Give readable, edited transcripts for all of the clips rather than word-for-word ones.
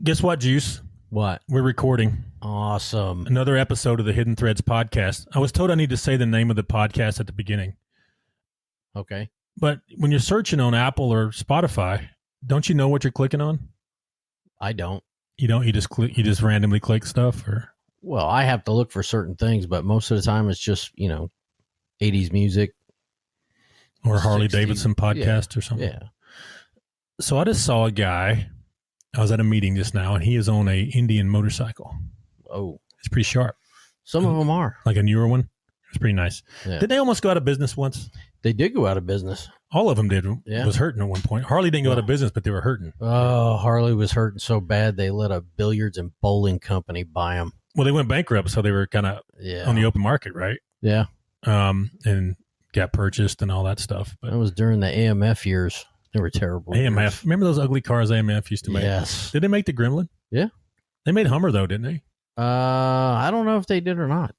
Guess what, Juice? What? We're recording Awesome. another episode of the Hidden Threads podcast. I was told I need to say the name of the podcast at the beginning. Okay. But when you're searching on Apple or Spotify, don't you know what you're clicking on? I don't. You don't? You just randomly click stuff? Or Well, I have to look for certain things, but most of the time it's just, 80s music. or Harley 60. Davidson podcast or something? Yeah. So I just saw a guy. I was at a meeting just now, and he is on a Indian motorcycle. Oh, It's pretty sharp. some of them are. Like a newer one. It's pretty nice. Yeah. Did they almost go out of business once? They did go out of business. All of them did. Yeah. Was hurting at one point. Harley didn't go out of business, but they were hurting. Oh, Harley was hurting so bad they let a billiards and bowling company buy them. Well, they went bankrupt, so they were kind of Yeah. on the open market, right? Yeah. And got purchased and all that stuff. But That was during the AMF years. They were terrible. AMF, years. remember those ugly cars AMF used to make? Yes. Did they make the Gremlin? Yeah. They made Hummer though, didn't they? I don't know if they did or not.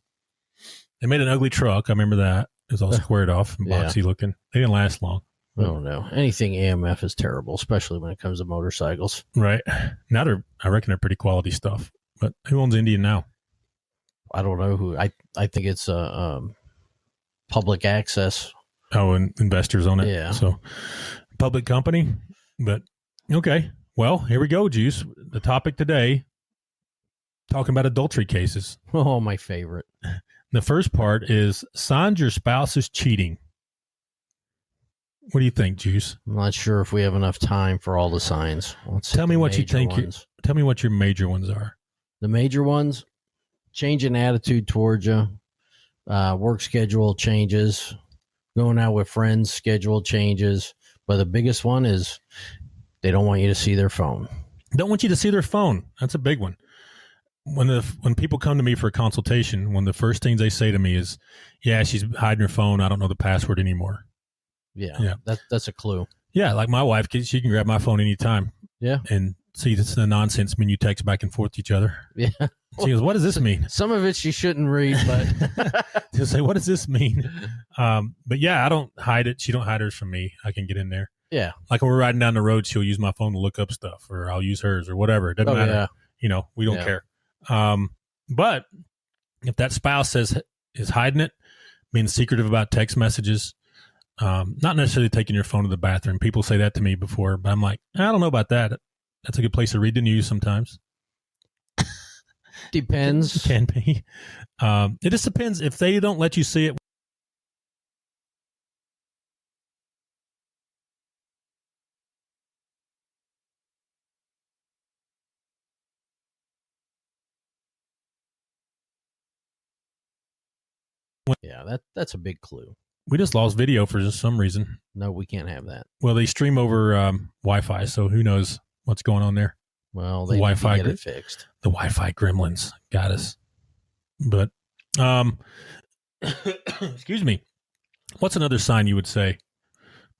They made an ugly truck. I remember that. It was all squared off and Yeah. boxy looking. They didn't last long. I don't know. Anything AMF is terrible, especially when it comes to motorcycles. Right. Now I reckon they're pretty quality stuff. But who owns Indian now? I don't know who. I think it's public access. Oh, and investors own it. Yeah. So public company. But okay. Well, here we go, Juice. The topic today, talking about adultery cases. Oh, my favorite. The first part is signs your spouse is cheating. What do you think, Juice? I'm not sure if we have enough time for all the signs. Let's hit Tell me the what you major think. ones. Tell me what your major ones are. The major ones: changing attitude towards you, work schedule changes, going out with friends, schedule changes. But the biggest one is they don't want you to see their phone. Don't want you to see their phone. That's a big one. When people come to me for a consultation, one of the first things they say to me is, "Yeah, she's hiding her phone. I don't know the password anymore." Yeah. That's a clue. Yeah, like my wife, she can grab my phone anytime. Yeah. And see, this is the nonsense when you text back and forth to each other. Yeah. She goes, "What does this mean?" Some of it she shouldn't read, but She'll say, "What does this mean?" But yeah, I don't hide it. She don't hide hers from me. I can get in there. yeah. Like when we're riding down the road, she'll use my phone to look up stuff, or I'll use hers, or whatever. It doesn't matter. Yeah. We don't Yeah. care. But if that spouse is hiding it, being secretive about text messages, not necessarily taking your phone to the bathroom. People say that to me before, but I'm like, I don't know about that. That's a good place to read the news sometimes. Depends. It can be. It just depends. If they don't let you see it. Yeah, that's a big clue. We just lost video for some reason. No, we can't have that. Well, they stream over Wi-Fi, so who knows what's going on there. Well, they Wi-Fi need to get it fixed. The Wi-Fi gremlins got us. But, excuse me. What's another sign you would say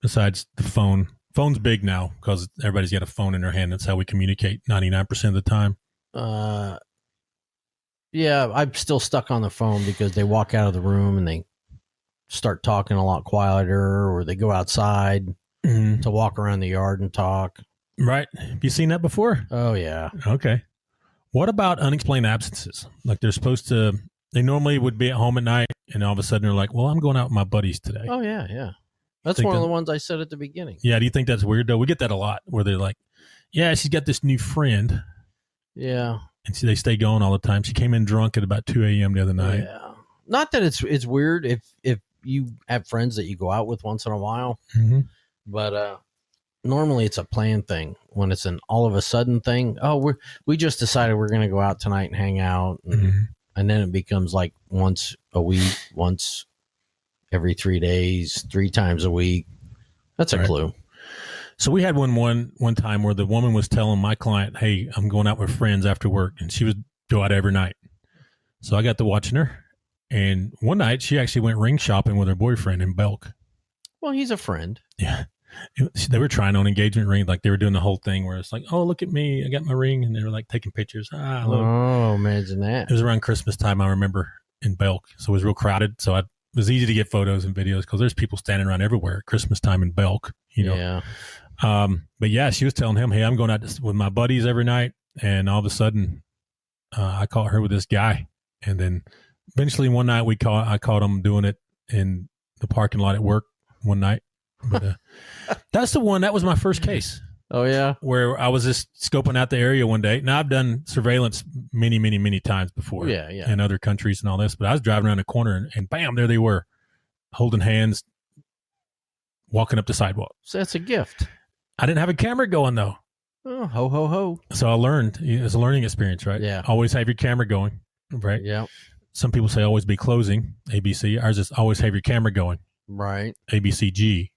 besides the phone? Phone's big now because everybody's got a phone in their hand. That's how we communicate 99% of the time. Yeah, I'm still stuck on the phone because they walk out of the room and they start talking a lot quieter, or they go outside to walk around the yard and talk. Right. Have you seen that before? Oh, yeah. Okay. What about unexplained absences? Like they normally would be at home at night, and all of a sudden they're like, well, I'm going out with my buddies today. Oh, yeah, yeah. That's Think one of that- the ones I said at the beginning. Yeah. Do you think that's weird, though? We get that a lot where they're like, yeah, she's got this new friend, Yeah. and they stay going all the time. She came in drunk at about 2 a.m. the other night. Yeah. Not that it's weird if you have friends that you go out with once in a while, Mm-hmm. but normally it's a planned thing. When it's an all of a sudden thing, we just decided we're going to go out tonight and hang out, and then it becomes like once a week, once every 3 days, 3 times a week. That's a Right. clue. So we had one time where the woman was telling my client, hey, I'm going out with friends after work, and she would go out every night. So I got to watching her. And one night she actually went ring shopping with her boyfriend in Belk. Well, he's a friend. Yeah. They were trying on engagement ring. Like they were doing the whole thing where it's like, oh, look at me. I got my ring. And they were like taking pictures. Look. Oh, imagine that. It was around Christmas time, I remember, in Belk. So it was real crowded. So it was easy to get photos and videos because there's people standing around everywhere at Christmas time in Belk, Yeah. But yeah, she was telling him, hey, I'm going out with my buddies every night. And all of a sudden, I caught her with this guy. And then eventually one night I caught him doing it in the parking lot at work one night. But that's the one. That was my first case. Oh, yeah. Where I was just scoping out the area one day. Now, I've done surveillance many, many, many times before. Yeah. In other countries and all this. But I was driving around the corner and bam, there they were, holding hands, walking up the sidewalk. So that's a gift. I didn't have a camera going, though. Oh, ho, ho, ho. So I learned. It's a learning experience, right? Yeah. Always have your camera going, right? Yeah. Some people say always be closing, ABC. Ours is always have your camera going, Right. ABCG.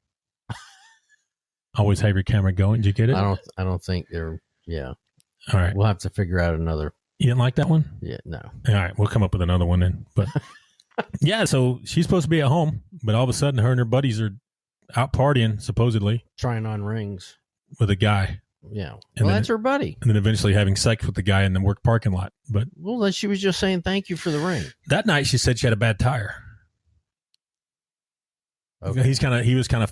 Always have your camera going. Did you get it? I don't think they're, yeah. All right. We'll have to figure out another. You didn't like that one? Yeah, no. All right. We'll come up with another one then. But yeah, so she's supposed to be at home, but all of a sudden her and her buddies are out partying, supposedly, Trying on rings. with a guy. Yeah. And Well, then that's her buddy. And then eventually having sex with the guy in the work parking lot. But Well, then she was just saying thank you for the ring. that night she said she had a bad tire. Okay. He was kind of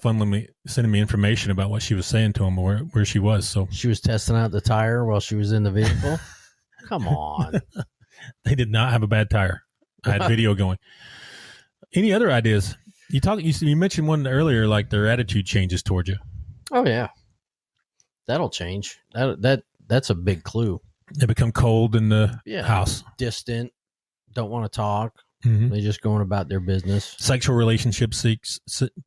sending me information about what she was saying to him or where she was. So She was testing out the tire while she was in the vehicle. Come on. they did not have a bad tire. I had video going. Any other ideas? You mentioned one earlier, like their attitude changes towards you. Oh, yeah. That'll change. That's a big clue. They become cold in the house. Distant. Don't want to talk. Mm-hmm. They're just going about their business. Sexual relationship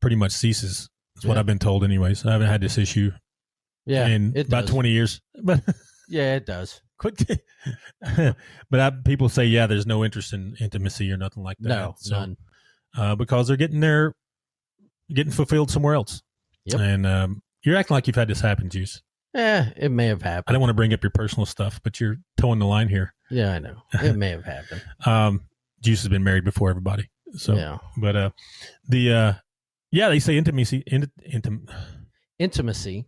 pretty much ceases. That's what I've been told anyways. I haven't had this issue in about 20 years. But yeah, it does. But people say, yeah, there's no interest in intimacy or nothing like that. No, none. Because they're getting fulfilled somewhere else. Yep. And you're acting like you've had this happen, Jus. Yeah, it may have happened. I don't want to bring up your personal stuff, but you're towing the line here. Yeah, I know. It may have happened. Jus has been married before everybody. So, yeah. But they say intimacy. Intimacy.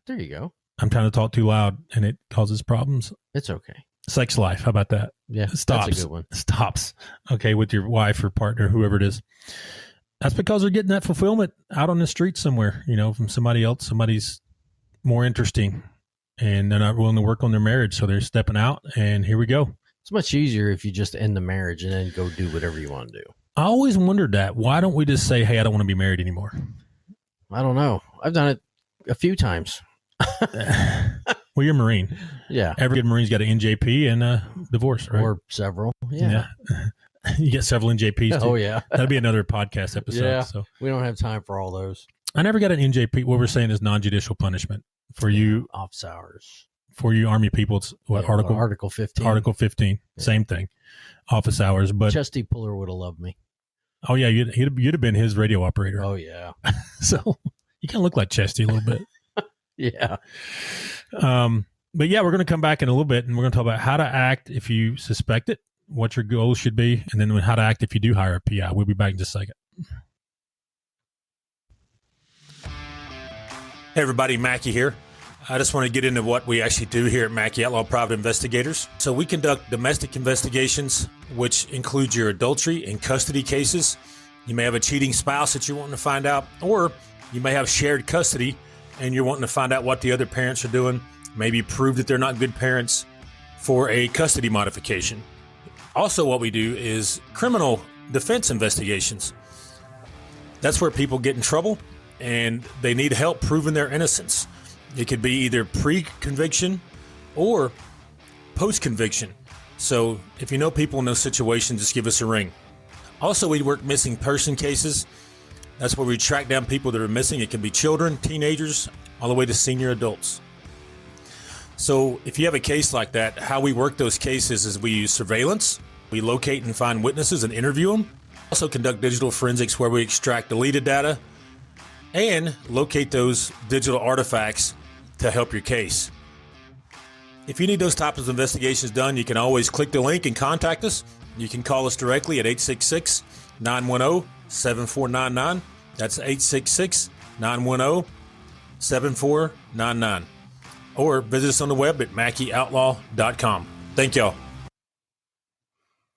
There you go. I'm trying to talk too loud, and it causes problems. It's okay. Sex life. How about that? Yeah, Stops. That's a good one. Stops. Okay, with your wife or partner, whoever it is. That's because they're getting that fulfillment out on the street somewhere, from somebody else. Somebody's more interesting, and they're not willing to work on their marriage, so they're stepping out, and here we go. It's much easier if you just end the marriage and then go do whatever you want to do. I always wondered that. Why don't we just say, hey, I don't want to be married anymore? I don't know. I've done it a few times. Well, you're a Marine. Yeah. Every good Marine's got an NJP and a divorce, right? Or several. Yeah. You get several NJPs, too. Oh, yeah. That'll be another podcast episode. Yeah. So We don't have time for all those. I never got an NJP. What we're saying is non-judicial punishment. For you. Office hours. For you Army people, it's what, Article 15? Article 15. Yeah. Same thing. Office hours. But Chesty Puller would have loved me. Oh, yeah. You'd have been his radio operator. Oh, yeah. So you kind of look like Chesty a little bit. Yeah. But yeah, we're going to come back in a little bit and we're going to talk about how to act if you suspect it, what your goals should be, and then how to act if you do hire a PI. We'll be back in just a second. Hey everybody, Macky here. I just want to get into what we actually do here at Macky Outlaw Private Investigators. So we conduct domestic investigations, which includes your adultery and custody cases. You may have a cheating spouse that you're wanting to find out, or you may have shared custody and you're wanting to find out what the other parents are doing, maybe prove that they're not good parents for a custody modification. Also, what we do is criminal defense investigations. That's where people get in trouble and they need help proving their innocence. It could be either pre-conviction or post-conviction. So if you know people in those situations, just give us a ring. Also, we work missing person cases. That's where we track down people that are missing. It can be children, teenagers, all the way to senior adults. So if you have a case like that, how we work those cases is we use surveillance. We locate and find witnesses and interview them. Also conduct digital forensics where we extract deleted data and locate those digital artifacts to help your case. If you need those types of investigations done, you can always click the link and contact us. You can call us directly at 866-910-7499. That's 866-910-7499. Or visit us on the web at mackyoutlaw.com. Thank y'all.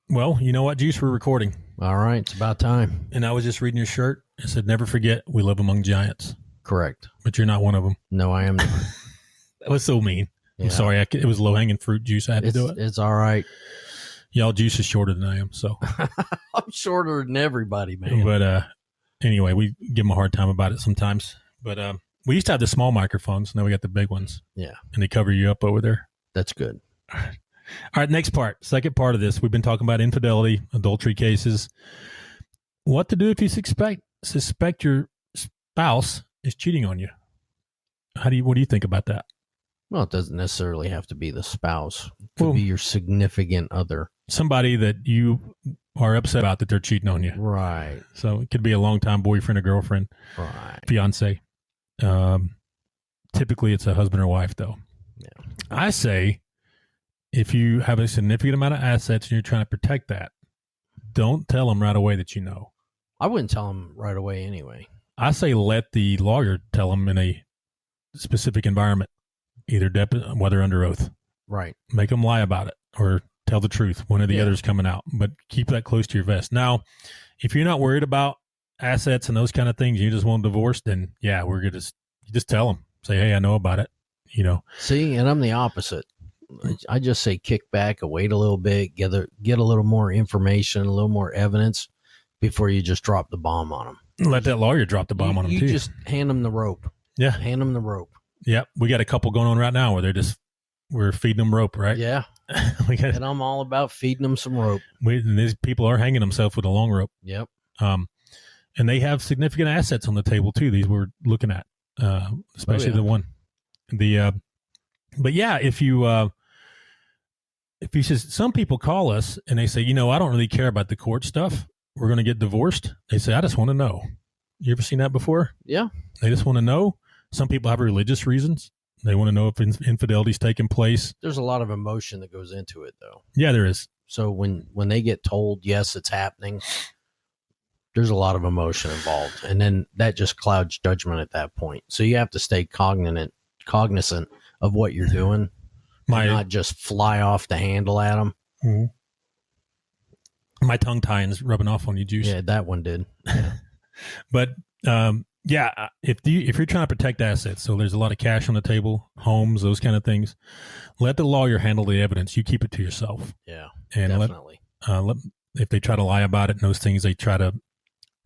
Well, you know what, Jus? We're recording. All right. It's about time. And I was just reading your shirt. It said, never forget, we live among giants. Correct. But you're not one of them. No, I am not. That was so mean. Yeah. I'm sorry. It was low hanging fruit juice. I had to do it. It's all right. Y'all juice is shorter than I am. So I'm shorter than everybody, man. But anyway, we give them a hard time about it sometimes. But we used to have the small microphones. Now we got the big ones. Yeah. And they cover you up over there. That's good. All right. Next part. Second part of this. We've been talking about infidelity, adultery cases. What to do if you suspect your spouse is cheating on you. What do you think about that? Well, it doesn't necessarily have to be the spouse. It could be your significant other. Somebody that you are upset about that they're cheating on you. Right. So it could be a longtime boyfriend or girlfriend. Right. Fiance. Typically it's a husband or wife though. Yeah. I say if you have a significant amount of assets and you're trying to protect that, don't tell them right away that you know. I wouldn't tell them right away anyway. I say let the lawyer tell them in a specific environment, either whether under oath. Right. Make them lie about it or tell the truth. One or the other's coming out, but keep that close to your vest. Now, if you're not worried about assets and those kind of things, you just want a divorce, then we're going to just tell them. Say, hey, I know about it. See, and I'm the opposite. I just say kick back, wait a little bit, get a little more information, a little more evidence before you just drop the bomb on them. Let that lawyer drop the bomb on them too. You just hand them the rope. Yeah. Hand them the rope. Yeah. We got a couple going on right now where we're feeding them rope, right? Yeah. And I'm all about feeding them some rope. And these people are hanging themselves with a long rope. Yep. And they have significant assets on the table too. These we're looking at, especially the one, but yeah, if you some people call us and they say, I don't really care about the court stuff. We're going to get divorced. They say, I just want to know. You ever seen that before? Yeah. They just want to know. Some people have religious reasons. They want to know if infidelity's taking place. There's a lot of emotion that goes into it, though. Yeah, there is. So when they get told, yes, it's happening, there's a lot of emotion involved. And then that just clouds judgment at that point. So you have to stay cognizant of what you're doing and not just fly off the handle at them. Mm-hmm. My tongue tying's rubbing off on you, Juice. Yeah, that one did. But if you're trying to protect assets, so there's a lot of cash on the table, homes, those kind of things, let the lawyer handle the evidence. You keep it to yourself. Yeah, and definitely. If they try to lie about it and those things,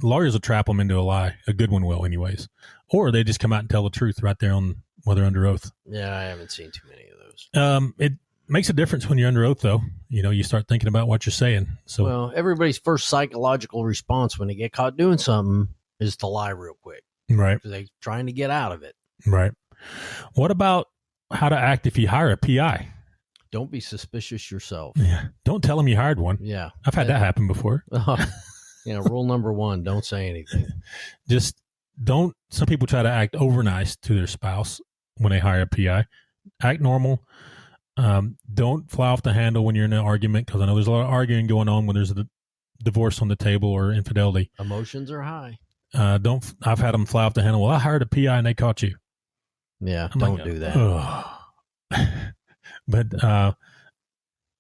lawyers will trap them into a lie. A good one will anyways. Or they just come out and tell the truth right there on whether under oath. Yeah, I haven't seen too many of those. It makes a difference when you're under oath, though. You start thinking about what you're saying. So, well, everybody's first psychological response when they get caught doing something is to lie real quick. Right. Because they're trying to get out of it. Right. What about how to act if you hire a PI? Don't be suspicious yourself. Yeah. Don't tell them you hired one. Yeah. I've had that happen before. Rule number 1, don't say anything. Just don't. Some people try to act over nice to their spouse when they hire a PI. Act normal. Don't fly off the handle when you're in an argument, because I know there's a lot of arguing going on when there's a divorce on the table or infidelity. Emotions are high. I've had them fly off the handle. Well, I hired a PI and they caught you. Yeah, don't do that. But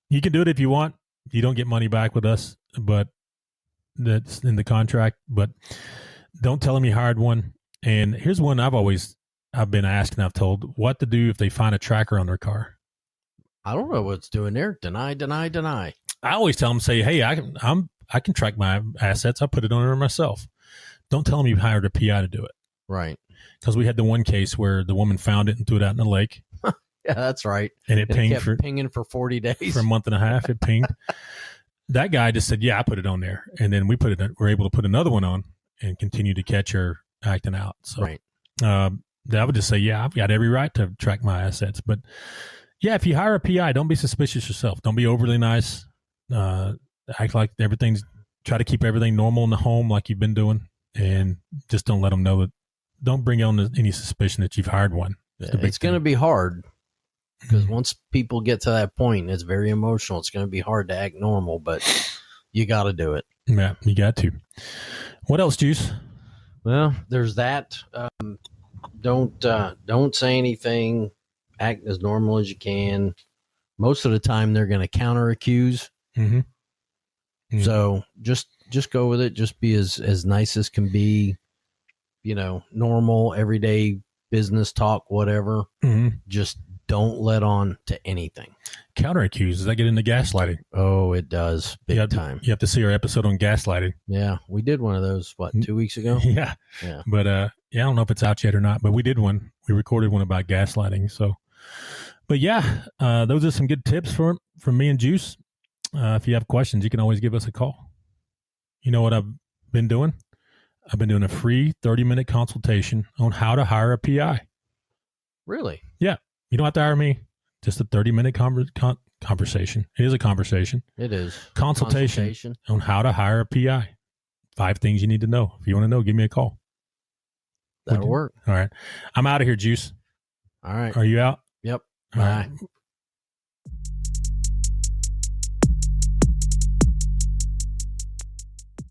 you can do it if you want. You don't get money back with us, but that's in the contract. But don't tell them you hired one. And here's one I've been asked and I've told what to do if they find a tracker on their car. I don't know what's doing there. Deny. I always tell them, say, hey, I can track my assets. I put it on there myself. Don't tell them you hired a PI to do it. Right. Because we had the one case where the woman found it and threw it out in the lake. Yeah, that's right. And it pinged pinging for 40 days. For a month and a half, it pinged. That guy just said, yeah, I put it on there. And then we're able to put another one on and continue to catch her acting out. So right. I would just say, yeah, I've got every right to track my assets. But yeah, if you hire a PI, don't be suspicious yourself. Don't be overly nice. Act like try to keep everything normal in the home like you've been doing. And just don't let them know that. Don't bring on any suspicion that you've hired one. It's going to be hard because once people get to that point, it's very emotional. It's going to be hard to act normal, but you got to do it. Yeah, you got to. What else, Juice? Well, there's that. Don't say anything. Act as normal as you can. Most of the time, they're going to counter accuse. Mm-hmm. Mm-hmm. So just go with it. Just be as nice as can be. Normal, everyday business talk, whatever. Mm-hmm. Just don't let on to anything. Counter accuse. Does that get into gaslighting? Oh, it does. Big time. You have to see our episode on gaslighting. Yeah. We did one of those, 2 weeks ago? Yeah. Yeah. But yeah, I don't know if it's out yet or not, but we did one. We recorded one about gaslighting. So, but yeah, those are some good tips from me and Juice. If you have questions, you can always give us a call. You know what I've been doing? I've been doing a free 30-minute consultation on how to hire a PI. Really? Yeah. You don't have to hire me. Just a 30-minute conversation. It is a conversation. It is. Consultation on how to hire a PI. 5 things you need to know. If you want to know, give me a call. That'll work. All right. I'm out of here, Juice. All right. Are you out? Yep. All right.